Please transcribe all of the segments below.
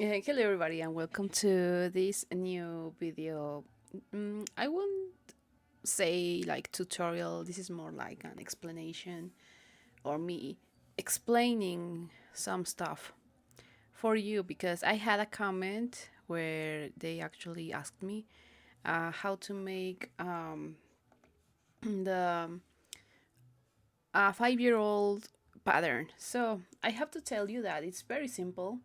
Hello everybody and welcome to this new video. I won't say like tutorial, this is more like an explanation or me explaining some stuff for you because I had a comment where they actually asked me how to make the 5-year-old pattern. So I have to tell you that it's very simple.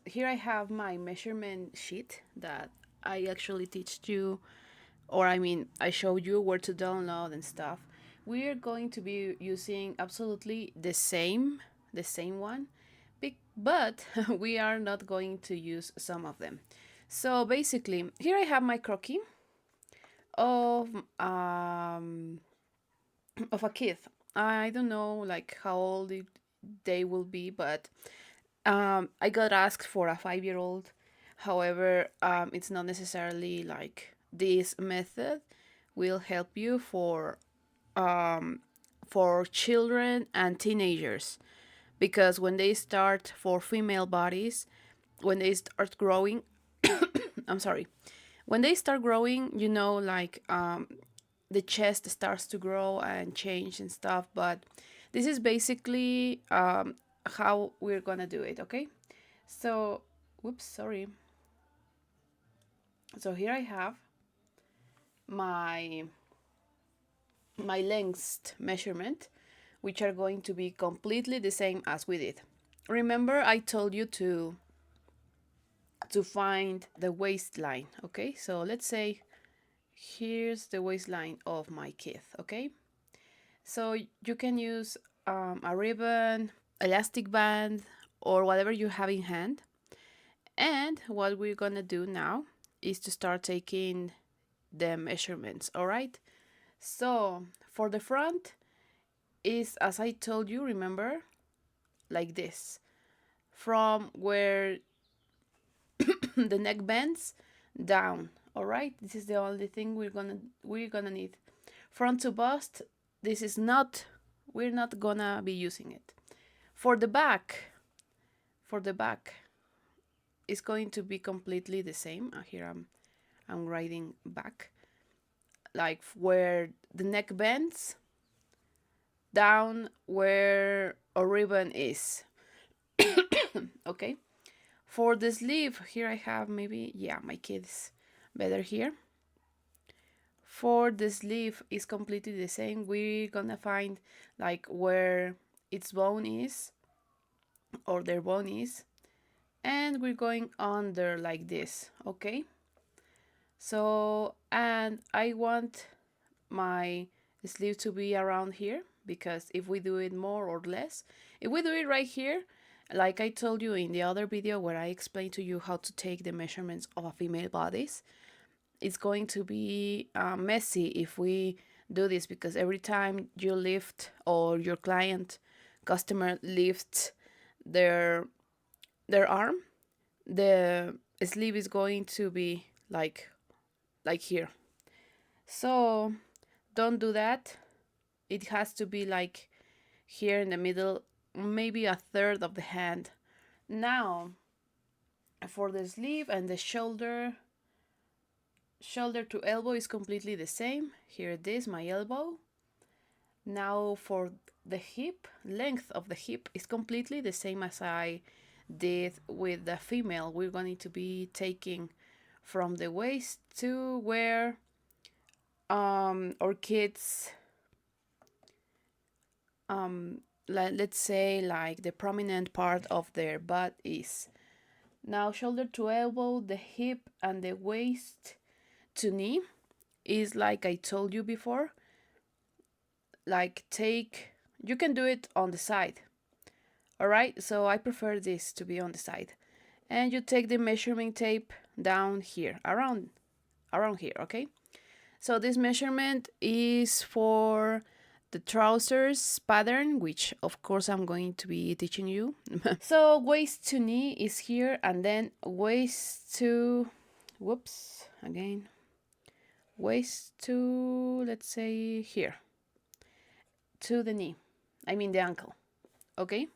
Here I have my measurement sheet that I actually teach you, or I mean, I showed you where to download and stuff. We're going to be using absolutely the same one, but we are not going to use some of them. So basically, here I have my croquis of of a kid. I don't know like how old they will be, but I got asked for a 5-year-old. However, it's not necessarily like this method will help you for children and teenagers because when they start for female bodies, when they start growing, I'm sorry, when they start growing, like the chest starts to grow and change and stuff. But this is basically how we're gonna do it, okay? So, whoops, sorry. So here I have my my length measurement, which are going to be completely the same as we did. Remember, I told you to find the waistline, okay? So let's say here's the waistline of my kid, okay? So you can use a ribbon, elastic band, or whatever you have in hand. And what we're gonna do now is to start taking the measurements, all right? So for the front is, as I told you, remember, like this. From where the neck bends down, all right? This is the only thing we're gonna need. Front to bust, this is not, we're not gonna be using it. For the back, for the back, it's going to be completely the same. Here I'm writing back, like where the neck bends down where a ribbon is. Okay. For the sleeve, here I have maybe, yeah, my kids better here. For the sleeve is completely the same. We're gonna find like where its bone is or their bone is, and we're going under like this, okay? So, and I want my sleeve to be around here because if we do it more or less, if we do it right here, like I told you in the other video where I explained to you how to take the measurements of female bodies, it's going to be messy if we do this because every time you lift or your client customer lifts their their arm, the sleeve is going to be like here. So don't do that. It has to be like here in the middle, maybe a third of the hand. Now, for the sleeve and the shoulder, shoulder to elbow is completely the same. Here it is, my elbow. Now for the hip, length of the hip is completely the same as I did with the female. We're going to be taking from the waist to where our kids let's say like the prominent part of their butt is. Now shoulder to elbow, the hip and the waist to knee is like I told you before. Like take, you can do it on the side. All right, so I prefer this to be on the side. And you take the measuring tape down here, around here, okay? So this measurement is for the trousers pattern, which of course I'm going to be teaching you. So waist to knee is here, and then waist to, whoops, again, waist to, let's say here, to the knee, I mean the ankle, okay?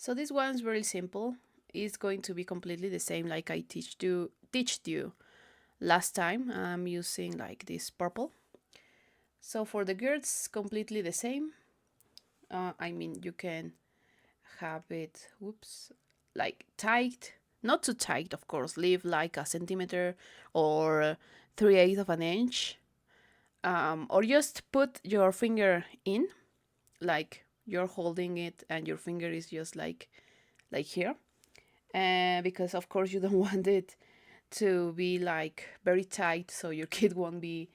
So this one's very simple. is going to be completely the same like I teached you last time. I'm using like this purple. So for the girths, completely the same. I mean, you can have it, whoops, like tight, not too tight, of course. Leave like a centimeter or 3/8 of an inch, or just put your finger in, like you're holding it and your finger is just like here, and because of course you don't want it to be like very tight so your kid won't be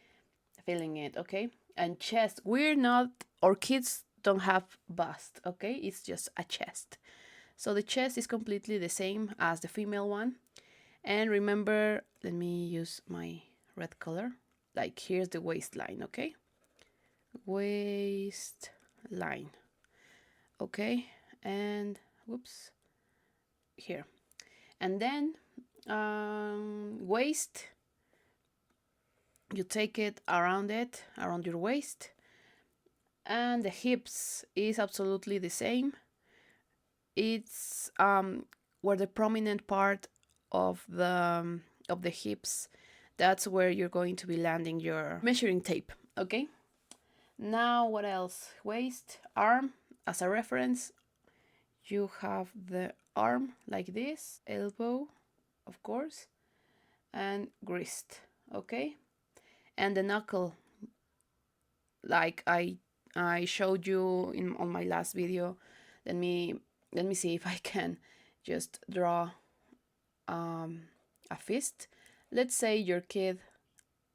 feeling it. Okay. And chest, we're not, our kids don't have bust. Okay, it's just a chest. So the chest is completely the same as the female one. And remember, let me use my red color, like here's the waistline. Okay, waistline. Okay, and whoops, here. And then waist, you take it, around your waist. And the hips is absolutely the same. It's where the prominent part of the hips, that's where you're going to be landing your measuring tape. Okay, now what else? Waist, arm, as a reference, you have the arm like this, elbow, of course, and wrist. Okay, and the knuckle, like I showed you in on my last video. Let me see if I can just draw a fist. Let's say your kid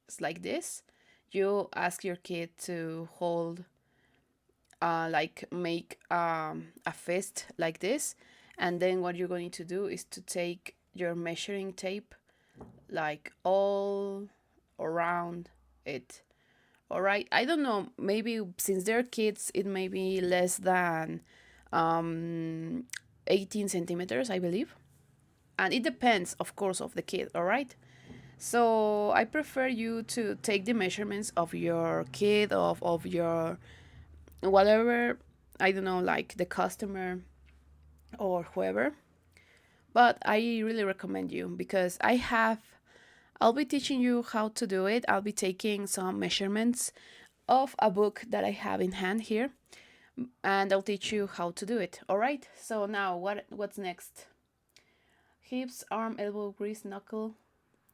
is like this. You ask your kid to hold, like make a fist like this, and then what you're going to do is to take your measuring tape like all around it. All right, I don't know, maybe since they're kids it may be less than 18 centimeters, I believe, and it depends of course of the kid. All right, so I prefer you to take the measurements of your kid, of your whatever, I don't know, like the customer or whoever. But I really recommend you because I'll be teaching you how to do it. I'll be taking some measurements of a book that I have in hand here, and I'll teach you how to do it. All right, so now what's next? Hips, arm, elbow, wrist, knuckle,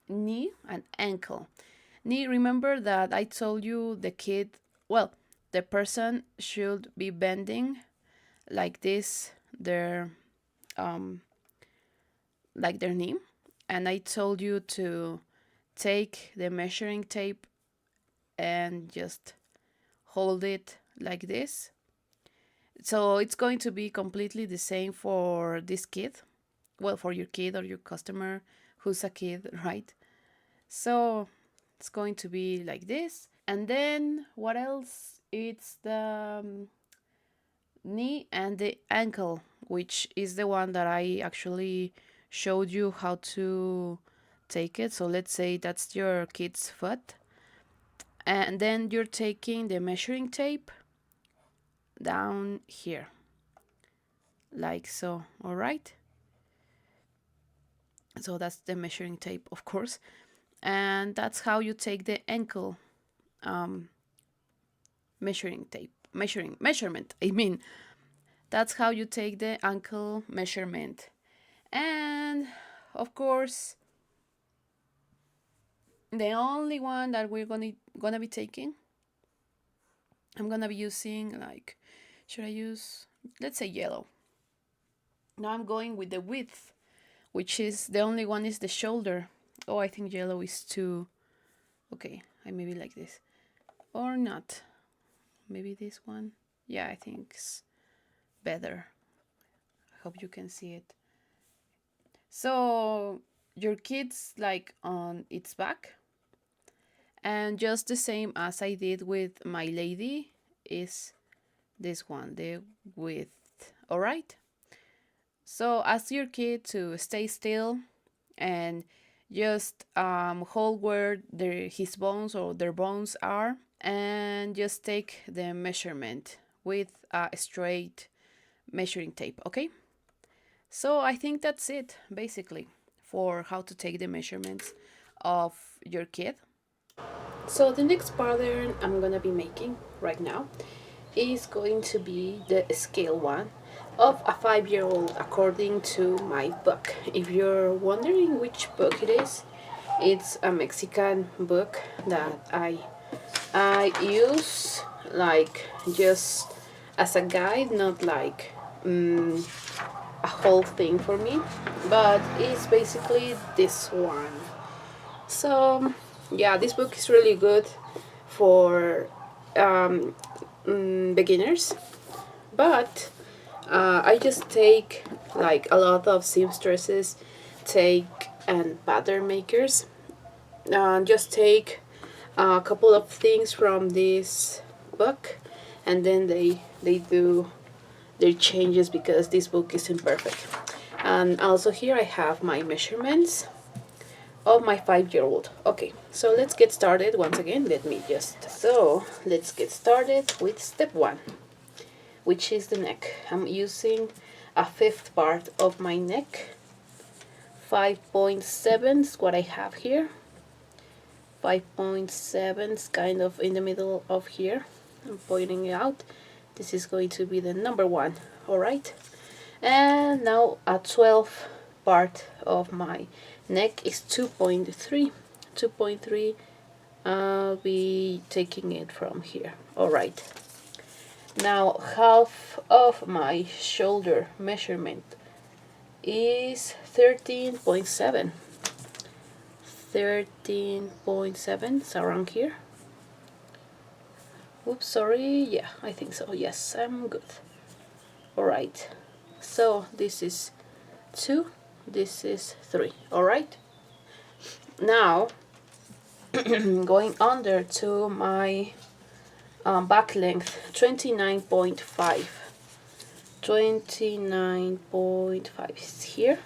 knee, and ankle. Knee, remember that I told you the kid, well, the person should be bending like this, their like their knee, and I told you to take the measuring tape and just hold it like this. So it's going to be completely the same for this kid, well, for your kid or your customer who's a kid, right? So it's going to be like this. And then what else? It's the knee and the ankle, which is the one that I actually showed you how to take it. So let's say that's your kid's foot. And then you're taking the measuring tape down here, like so. All right. So that's the measuring tape, of course. And that's how you take the ankle measuring tape. Measurement. I mean, that's how you take the ankle measurement. And of course, the only one that we're gonna be taking, I'm gonna be using, like, should I use, let's say yellow. Now I'm going with the width, which is the only one is the shoulder. Oh, I think yellow is too, okay, I maybe like this or not, maybe this one. Yeah, I think it's better. I hope you can see it. So your kid's like on its back, and just the same as I did with my lady is this one, the width. All right, so ask your kid to stay still and just hold where his bones or their bones are, and just take the measurement with a straight measuring tape. Okay, So I think that's it basically for how to take the measurements of your kid. So the next pattern I'm gonna be making right now is going to be the scale one of a 5-year-old according to my book. If you're wondering which book it is, it's a Mexican book that I use like just as a guide, not like a whole thing for me, but it's basically this one. So yeah, this book is really good for beginners, but I just take like a lot of seamstresses take and pattern makers just take a couple of things from this book, and then they do their changes because this book isn't perfect. And also here I have my measurements of my 5-year-old. Okay, so let's get started. Once again, let's get started with step one, which is the neck. I'm using a fifth part of my neck. 5.7 is what I have here. 5.7 is kind of in the middle of here. I'm pointing it out. This is going to be the number one. All right. And now a 12th part of my neck is 2.3. 2.3. I'll be taking it from here. All right. Now half of my shoulder measurement is 13.7. 13.7, so around here. Oops, sorry. Yeah, I think so. Yes, I'm good. All right. So this is 2, this is 3. All right. Now going under to my back length, 29.5. 29.5 is here,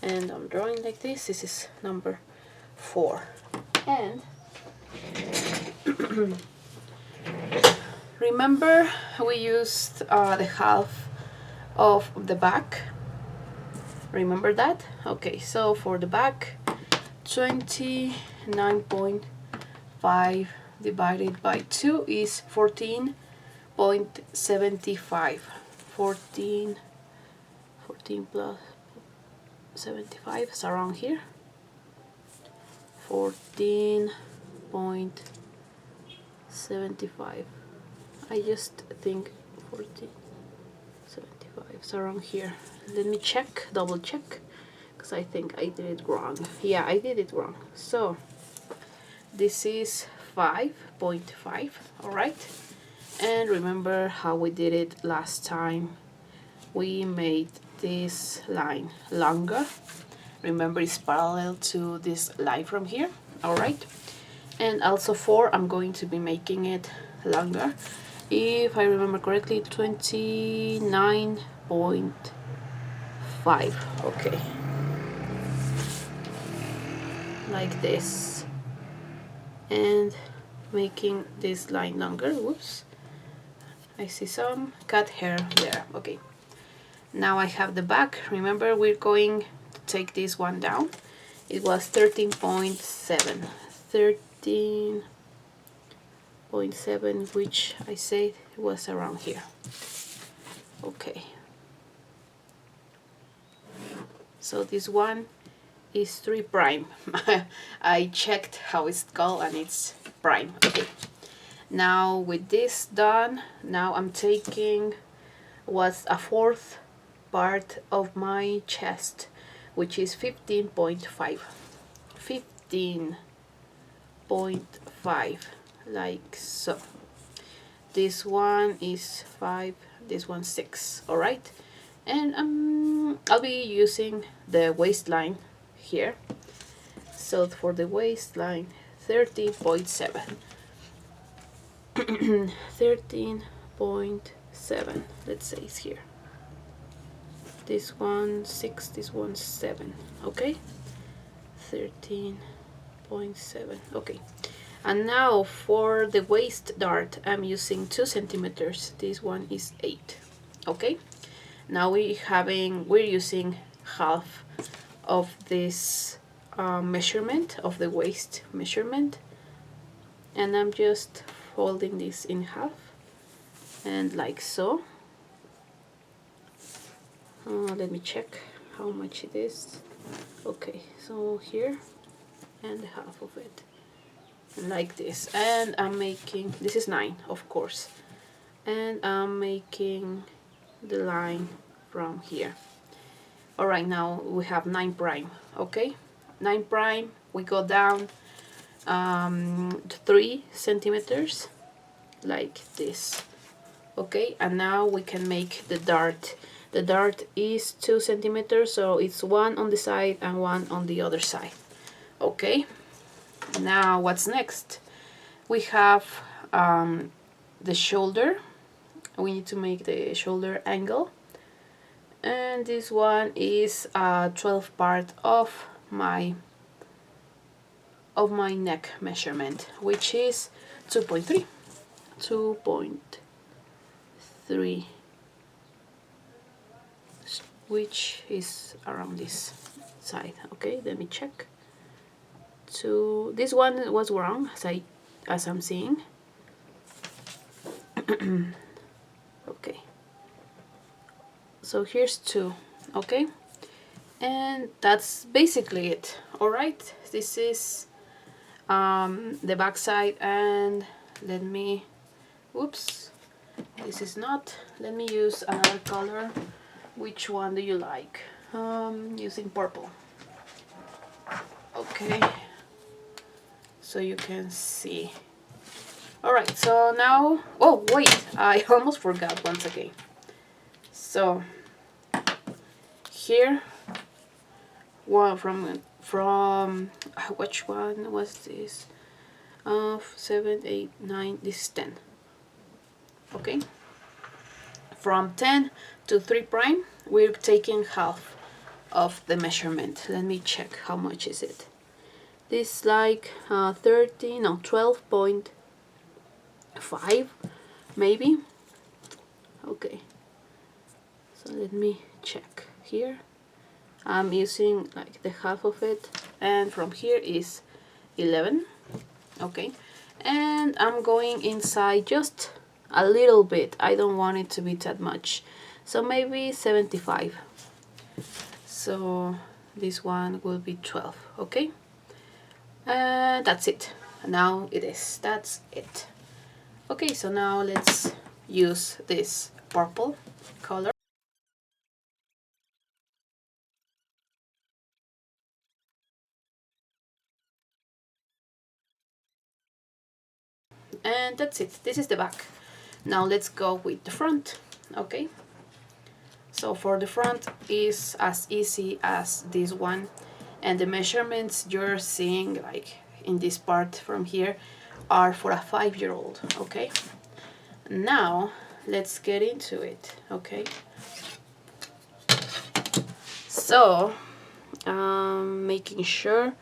and I'm drawing like this. This is number 4. And remember we used the half of the back. Remember that? Okay, so for the back, 29.5 divided by 2 is 14.75. 14 plus 75 is around here. 14.75. I just think 14.75 is around here. Let me check, double check, because I think I did it wrong. Yeah, I did it wrong. So this is 5.5. All right. And remember how we did it last time. We made this line longer. Remember, it's parallel to this line from here. All right. And also 4, I'm going to be making it longer. If I remember correctly, 29.5. Okay. Like this. And making this line longer. Whoops. I see some cat hair there. Okay. Now I have the back. Remember, we're going to take this one down. It was 13.7. 13.7, which I said was around here. Okay. So this one is 3 prime. I checked how it's called and it's prime. Okay. Now with this done, now I'm taking what's a 4th part of my chest, which is 15.5. 15.5, like so. This one is 5, this one 6. All right. And I'll be using the waistline here. So for the waistline, 13.7. 13.7, let's say it's here. This one 6, this one 7. Okay. 13.7. Okay. And now for the waist dart, I'm using 2 centimeters. This one is 8. Okay. Now we're using half of this measurement of the waist measurement, and I'm just folding this in half and like so. Let me check how much it is. Okay, so here and half of it, like this. And I'm making, this is 9 of course, and I'm making the line from here. All right, now we have 9 prime. Okay, 9 prime, we go down 3 centimeters like this. Okay, and now we can make the dart. The dart is 2 centimeters, so it's 1 on the side and 1 on the other side. Okay, now what's next? We have the shoulder. We need to make the shoulder angle, and this one is 12 part of my neck measurement, which is 2.3, which is around this side. Okay, let me check. This one was wrong, as I'm seeing. Okay, so here's 2. Okay, and that's basically it. All right, this is the back side, and let me, oops, this is not, let me use another color. Which one do you like? Using purple. Okay, so you can see. All right, so now, oh wait, I almost forgot once again. So here, one from which one was this? 7, 8, 9. This is 10. Okay, from 10 to 3 prime, we're taking half of the measurement. Let me check how much is it. This like 12.5 maybe. Okay, so let me check here. I'm using like the half of it, and from here is 11. Okay, and I'm going inside just a little bit. I don't want it to be that much, so maybe 75. So this one will be 12. Okay, and that's it. Now it is, that's it. Okay, so now let's use this purple color. And that's it. This is the back. Now let's go with the front. Okay, so for the front is as easy as this one, and the measurements you're seeing like in this part from here are for a 5-year-old. Okay, now let's get into it. Okay, so making sure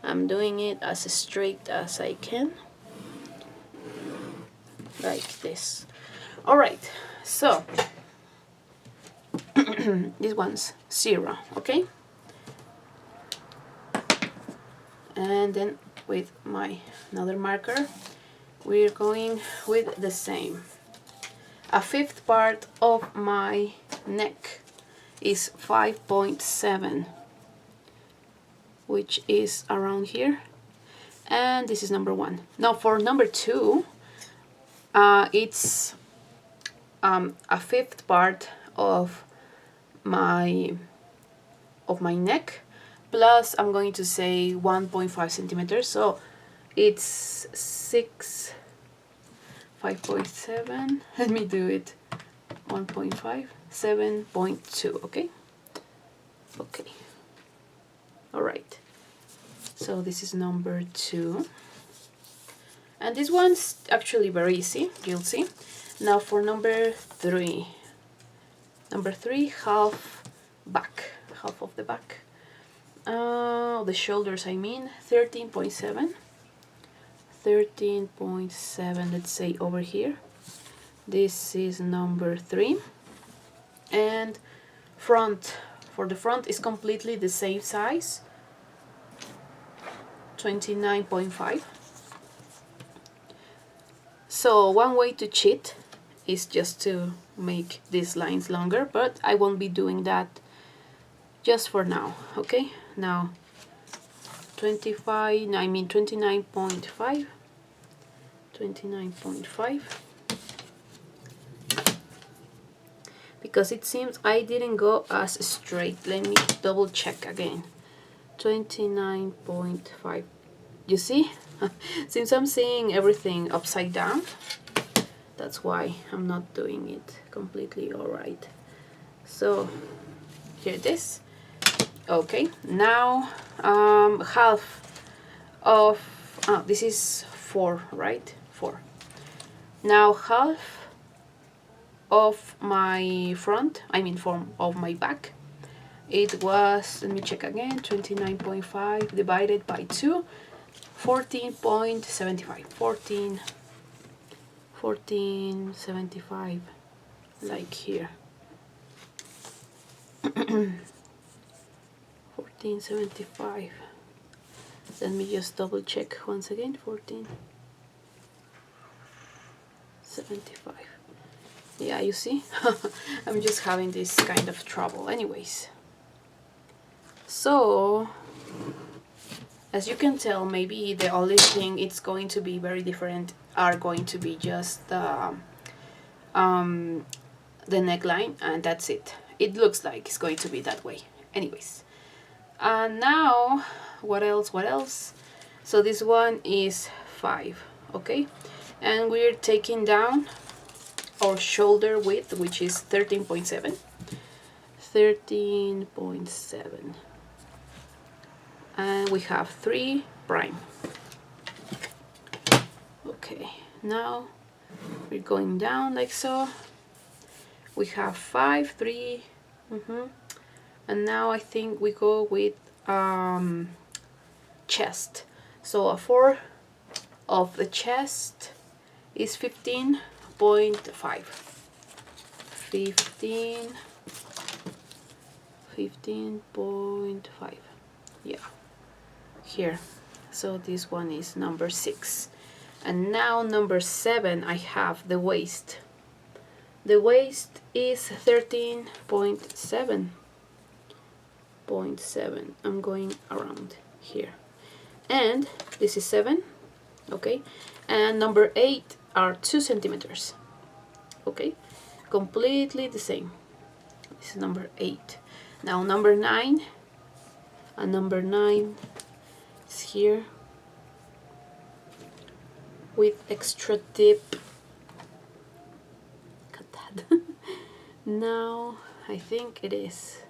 I'm doing it as straight as I can, like this. All right, so this one's 0. Okay, and then with my another marker, we're going with the same. A 5th part of my neck is 5.7, which is around here, and this is number 1. Now for number 2, it's a 5th part of my neck, plus I'm going to say 1.5 centimeters, so it's 5.7. Let me do it. 1.5, 7.2. Okay, okay, all right, so this is number 2, and this one's actually very easy, you'll see. Now for number 3, half back, half of the back, the shoulders, I mean, 13.7, let's say over here. This is number 3, and front, for the front is completely the same size, 29.5. So one way to cheat is just to make these lines longer, but I won't be doing that just for now. Okay, now 29.5, 29.5, because it seems I didn't go as straight. Let me double check again. 29.5. You see? Since I'm seeing everything upside down, that's why I'm not doing it completely alright. So here it is. Okay, now half of this is 4, right? 4. Now half of my front, I mean form of my back, it was, let me check again, 29.5 divided by 2, 14.75, 14.75, like here. 14.75. Let me just double check once again. 14.75. Yeah, you see? I'm just having this kind of trouble. Anyways. So, as you can tell, maybe the only thing it's going to be very different are going to be just the neckline, and that's it. It looks like it's going to be that way. Anyways. Now, what else? So this one is 5, okay? And we're taking down our shoulder width, which is 13.7. 13.7. And we have 3 prime. Okay, now we're going down like so. We have 5, 3, and now I think we go with chest. So a 4 of the chest is 15.5. 15.5. Yeah, here. So this one is number 6. And now number 7, I have the waist. The waist is 13.7. I'm going around here, and this is 7, okay, and number 8 are 2 centimeters, okay, completely the same. This is number 8. Now number 9, and number 9 is here with extra dip. Cut that. Now I think it is,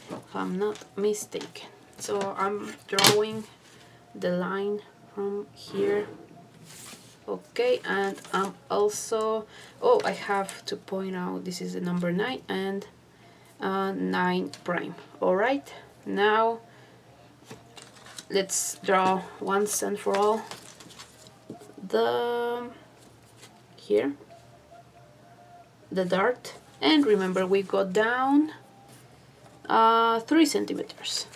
if I'm not mistaken. So I'm drawing the line from here. Okay, and I'm also, oh, I have to point out this is the number 9 and 9 prime. All right, now let's draw once and for all the dart, and remember we go down 3 centimeters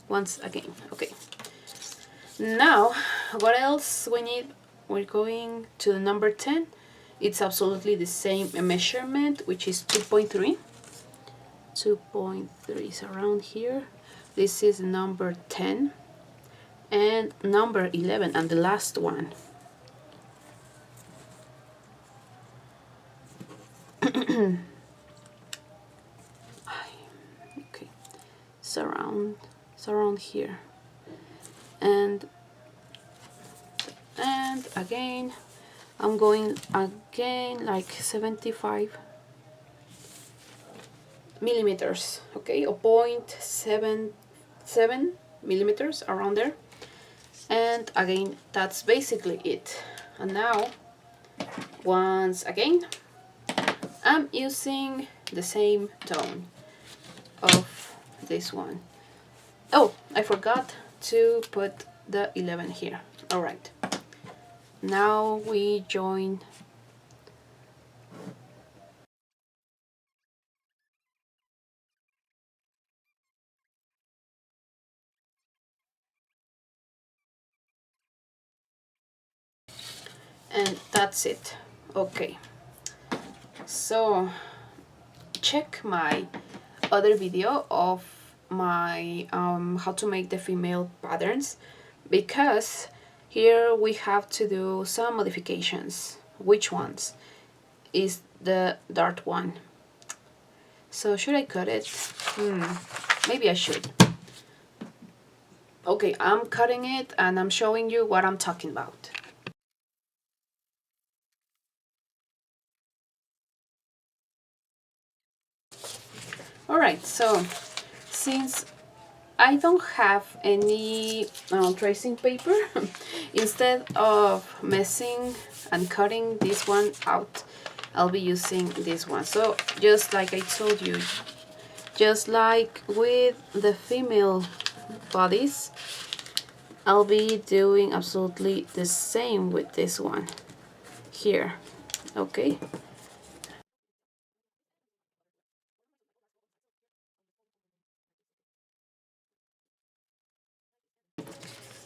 once again. Okay, now what else we need? We're going to number 10. It's absolutely the same measurement, which is 2.3. 2.3 is around here. This is number 10 and number 11, and the last one. Okay, surround here, and again I'm going again like 75 millimeters, okay, or 0.77 millimeters, around there. And again, that's basically it. And now once again I'm using the same tone of this one. Oh, I forgot to put the 11 here. All right, now we join and that's it. Okay, so check my other video of my how to make the female patterns, because here we have to do some modifications. Which ones? Is the dart one. So should I cut it? Maybe I should. Okay, I'm cutting it and I'm showing you what I'm talking about. Alright, so since I don't have any tracing paper, instead of messing and cutting this one out, I'll be using this one. So just like I told you, just like with the female bodies, I'll be doing absolutely the same with this one here. Okay.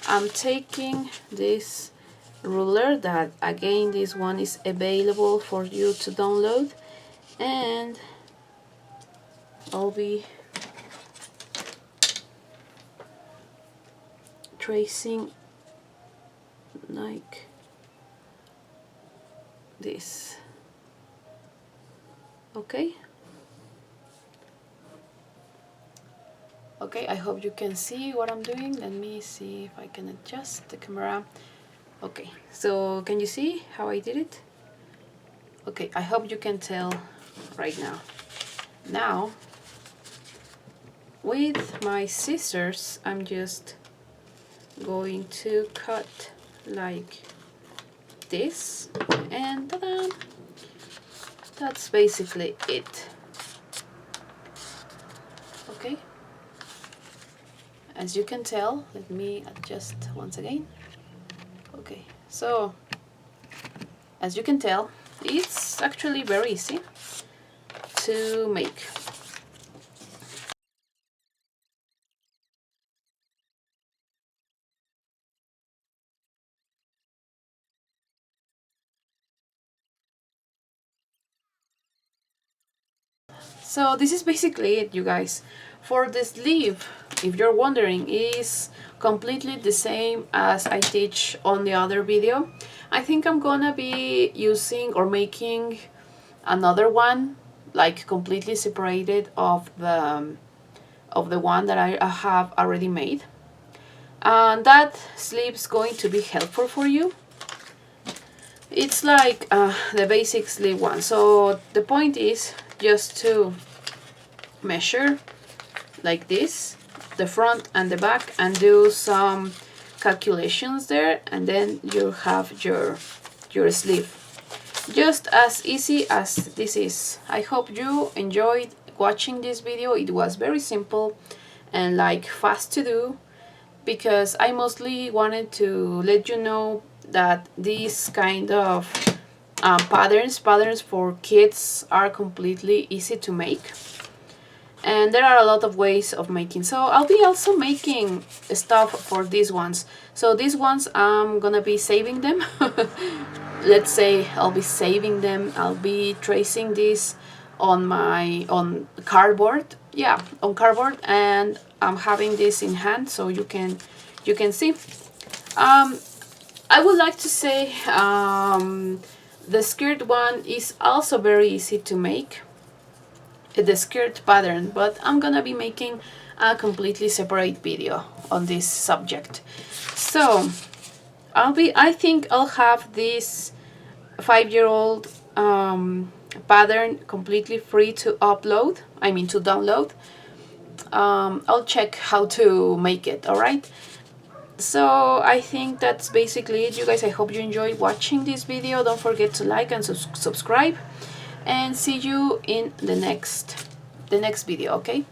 I'm taking this ruler that again this one is available for you to download, and I'll be tracing like this. Okay. Okay, I hope you can see what I'm doing. Let me see if I can adjust the camera. Okay, so can you see how I did it? Okay, I hope you can tell right now. Now, with my scissors, I'm just going to cut like this, and ta-da! That's basically it. Okay, as you can tell, let me adjust once again. Okay, so as you can tell, it's actually very easy to make. So this is basically it, you guys. For the sleeve, if you're wondering, is completely the same as I teach on the other video. I think I'm gonna be using or making another one, like completely separated of the one that I have already made, and that sleeve is going to be helpful for you. It's like the basic sleeve one. So the point is just to measure like this, the front and the back, and do some calculations there, and then you have your sleeve. Just as easy as this is. I hope you enjoyed watching this video. It was very simple and like fast to do, because I mostly wanted to let you know that these kind of patterns for kids are completely easy to make, and there are a lot of ways of making. So I'll be also making stuff for these ones. So these ones I'm gonna be saving them. Let's say I'll be saving them. I'll be tracing this on cardboard. Yeah, on cardboard, and I'm having this in hand so you can see. I would like to say the skirt one is also very easy to make, the skirt pattern, but I'm gonna be making a completely separate video on this subject. So I think I'll have this 5-year-old pattern completely free to upload, I mean to download. I'll check how to make it, alright? So I think that's basically it, you guys. I hope you enjoyed watching this video. Don't forget to like and subscribe, and see you in the next video, okay?